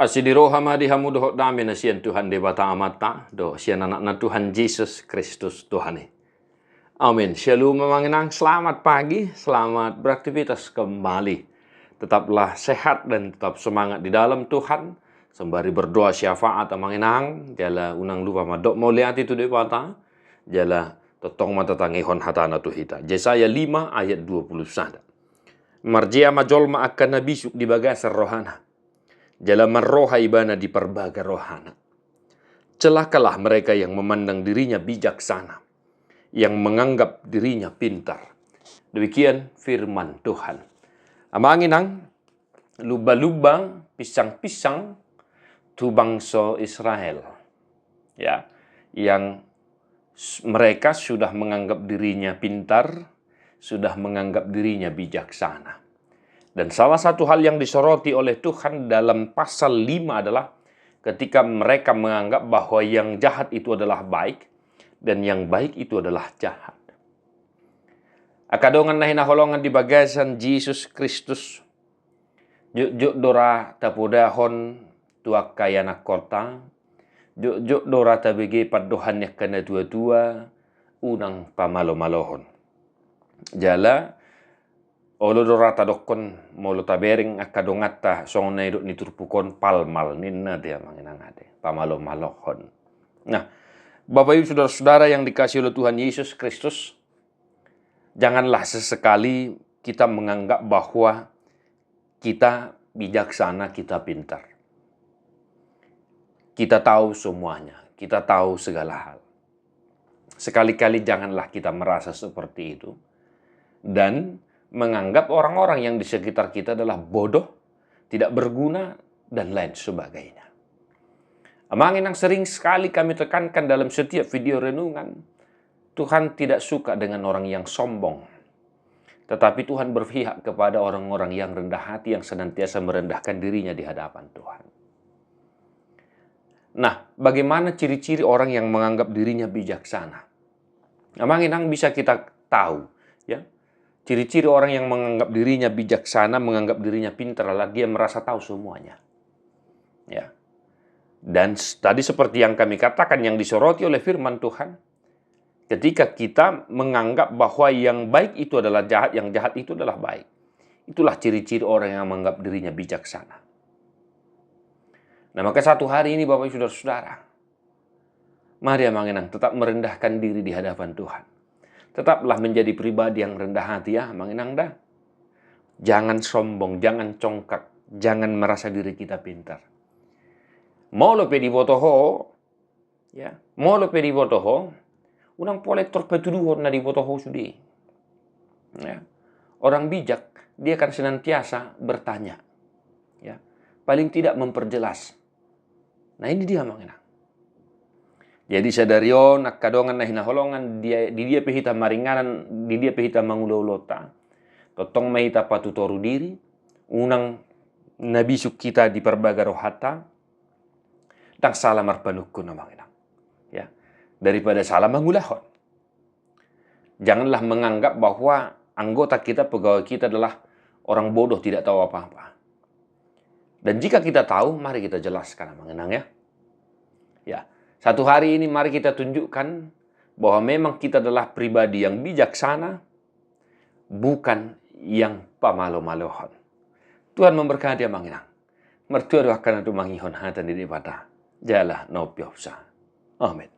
Asidiroha madihamu dohok dami na siyan Tuhan debata amata do siyan anak na Tuhan Yesus Kristus Tuhani. Amin. Shalom memanginang, selamat pagi, selamat beraktivitas kembali. Tetaplah sehat dan tetap semangat di dalam Tuhan. Sembari berdoa syafaat amanginang, jala unang lupa madok mau lihat itu debata, jala totong mata tangihon hatana tuhita. Yesaya 5 ayat 21. Marjia majolma akan nabisuk di bagasar rohana. Jalaman roha ibana di perbaga rohana. Celakalah mereka yang memandang dirinya bijaksana, yang menganggap dirinya pintar. Demikian firman Tuhan. Amanginang, luba-luba, pisang-pisang, tu bangsa Israel. Ya, yang mereka sudah menganggap dirinya pintar, sudah menganggap dirinya bijaksana. Dan salah satu hal yang disoroti oleh Tuhan dalam pasal 5 adalah ketika mereka menganggap bahwa yang jahat itu adalah baik dan yang baik itu adalah jahat. Akadongan nahina holongan di bagasan Yesus Kristus. Juk dora tapudahon tuak kayana kota. Juk dora tabege padohannya kena dua-dua unang pamalo-malohon. Jala olo dorata dokon molo tabering akadongata songnai dok niturpukon palmal ninna dia manginang ade pamalo malohon. Nah, Bapak Ibu saudara-saudara yang dikasihi oleh Tuhan Yesus Kristus, janganlah sesekali kita menganggap bahwa kita bijaksana, kita pintar. Kita tahu semuanya, kita tahu segala hal. Sekali-kali janganlah kita merasa seperti itu dan menganggap orang-orang yang di sekitar kita adalah bodoh, tidak berguna, dan lain sebagainya. Amangin yang sering sekali kami tekankan dalam setiap video renungan, Tuhan tidak suka dengan orang yang sombong. Tetapi Tuhan berpihak kepada orang-orang yang rendah hati, yang senantiasa merendahkan dirinya di hadapan Tuhan. Nah, bagaimana ciri-ciri orang yang menganggap dirinya bijaksana? Amangin yang bisa kita tahu, ya. Ciri-ciri orang yang menganggap dirinya bijaksana, menganggap dirinya pintar adalah dia merasa tahu semuanya. Ya. Dan tadi seperti yang kami katakan, yang disoroti oleh firman Tuhan, ketika kita menganggap bahwa yang baik itu adalah jahat, yang jahat itu adalah baik. Itulah ciri-ciri orang yang menganggap dirinya bijaksana. Nah, maka satu hari ini Bapak Ibu saudara-saudara, mari amanginang tetap merendahkan diri di hadapan Tuhan. Tetaplah menjadi pribadi yang rendah hati ya, manginang dah. Jangan sombong, jangan congkak, jangan merasa diri kita pintar. Mau lo pedi botoho, ya, mau lo pedi botoho, unang polektor petuduhon na di botoho sudi. Ya. Orang bijak, dia akan senantiasa bertanya. Ya. Paling tidak memperjelas. Nah ini dia manginang. Jadi sadarion akadongan na hinaholongan di dia pehita maringanan, di dia pehita mangulolota. Totong mahita patutoru diri, unang nabisuk kita di perbaga rohata, tang salah marpanukun na manginang. Ya, daripada salah mangulahon. Janganlah menganggap bahwa anggota kita, pegawai kita adalah orang bodoh, tidak tahu apa-apa. Dan jika kita tahu, mari kita jelaskan manginang ya. Ya. Satu hari ini mari kita tunjukkan bahwa memang kita adalah pribadi yang bijaksana, bukan yang pamalo-malohon. Tuhan memberkati amanginang. Mertua doakan untuk mangihon hatan di daripada jala nopiopsa. Amin.